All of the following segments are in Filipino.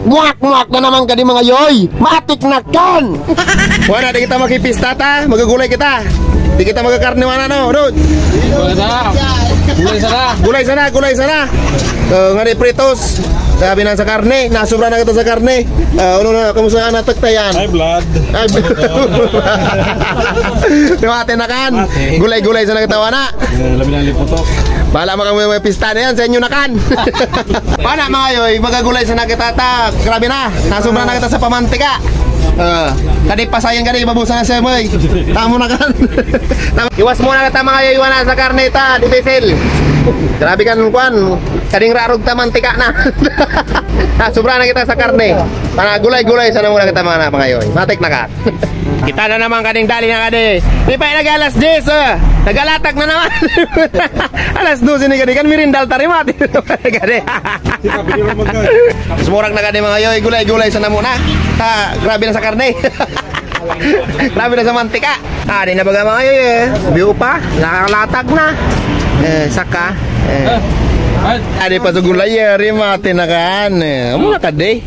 Muak-muak na naman ka di mga yoy. Matik na kan. Wala, di kita makipista ta. Magagulay kita. Di kita magkakarne mana no, Rod. Gulay sana. Ngari pritos. Sabi na sa karne, nasubra na kita sa karne. Ano na, kamusta na tagtayan? Ay, blood. Timate na kan. Gulay-gulay sana kita wana. Labi ng liputok. Bala mga may pista na yan, sa inyo na kan. Pana mga yoy, magagulay sana kita ta. Grabe na, nasubra na kita sa pamantika. Kadi pasayan kadi ibabusan na siya mo. Tamo na kan. Iwas muna kita mga yoy wana sa karne ta, di diesel. Grabe kan kuan. Kading rarog ta mantika na. Sobra na kita sa karne. Para gulay-gulay sana muna kita mga yoy. Matik na ka. Kita na naman kading dali na kadi. Di pa nag-alas 10. Nagalatag na naman. Alas 12 ni kadi kan mirindal tarimati. Kadi. Sumurag na kadi mga yoy, gulay-gulay sana muna. Grabe na sa karne. Grabe na sa mantika. Di na baga mga yoy. Biu pa, nakalatag na. Saka ada pa sa gulay mati na kan. Amo na kadi.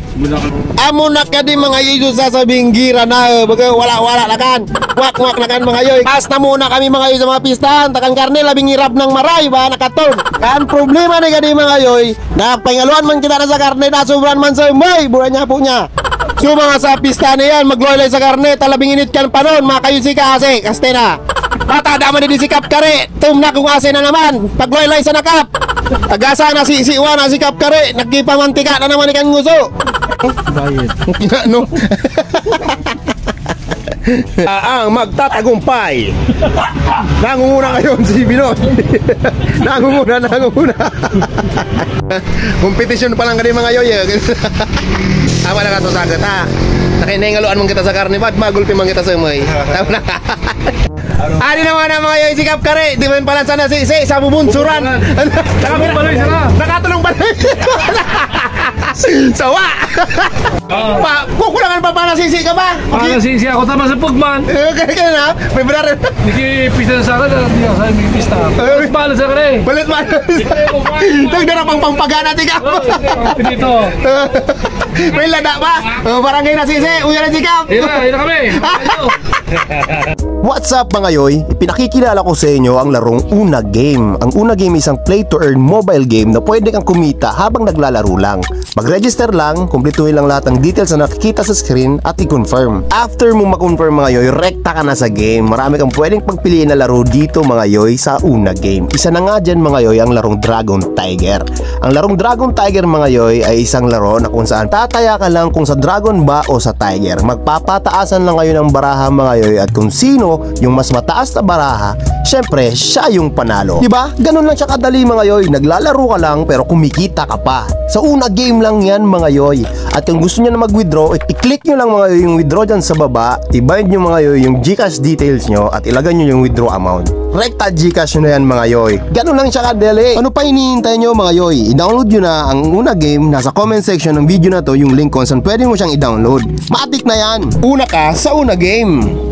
Amo na kadi mga yoy sa binggira na baga wala na kan. Wak na kan mga yoy. Pas na muna kami mga yoy sa mga pistahan. Takan karne labing hirap ng maray ba nakatog. Kan problema ni kadi mga yoy. Napaingaluan man kita na sa karne na sobran man sa may buranya po niya. So mga sa pistahan na yan magloylay sa karne talabing init kan panon makayo si kasi kaste na. Bata dama ni disikap kare. Tum na kung ase na naman. Pagloylay sa nakap. Agasa na si Iwan na sikap kare. Nagkipamantika na naman ikan nguso. Bayad. Ano? Ang magtatagumpay. Nangunguna ngayon si Binoy. Nangunguna. Kompetisyon pa lang kani mga yoy. Tama na ka to sagat ha. Nakinengaluan mong kita sa karne. Ba't magulpi man kita sa may. Tama na ka. Ari naman ang mga yoy sikap kare. Di man pala sana si sa bubunsuran. Nakatulong pala. Sawa. Kukulangan pa para sisi ka ba? Para sisi ako tama sa pugman. Kaya na, may benar. Nakipista sa akin, hindi ako sa may pista. Balit malas sa akin eh. Balit malas. Nagdara pang pampagana tika. Pinito. May lada pa. Barangay na sisi, uya na sikap. Ina kami. What's up mga yoy? Ipinakikilala ko sa inyo ang larong Una Game. Ang Una Game isang play-to-earn mobile game na pwede kang kumita habang naglalaro lang. Mag-register lang, kumpletuhin lang lahat ng details na nakikita sa screen at i-confirm. After mo ma-confirm mga yoy, rekta ka na sa game. Marami kang pwedeng pagpiliin na laro dito mga yoy sa Una Game. Isa na nga dyan mga yoy ang larong Dragon Tiger. Ang larong Dragon Tiger mga yoy ay isang laro na kung saan tataya ka lang kung sa Dragon ba o sa Tiger. Magpapataasan lang ngayon ang baraha mga yoy at kung sino yung mas mataas na baraha, syempre siya yung panalo. Diba? Ganun lang siya kadali mga yoy. Naglalaro ka lang pero kumikita ka pa. Sa Una Game lang yan mga yoy. At kung gusto nyo na mag-withdraw, i-click nyo lang mga yoy yung withdraw dyan sa baba. I-bind nyo mga yoy yung Gcash details nyo at ilagay nyo yung withdraw amount. Rekta Gcash nyo na yan mga yoy. Ganun lang siya kadali. Ano pa hinihintay nyo mga yoy? I-download nyo na ang Una Game. Nasa comment section ng video na to yung link kung saan pwede mo siyang i-download. Matik na yan. Una ka sa Una Game.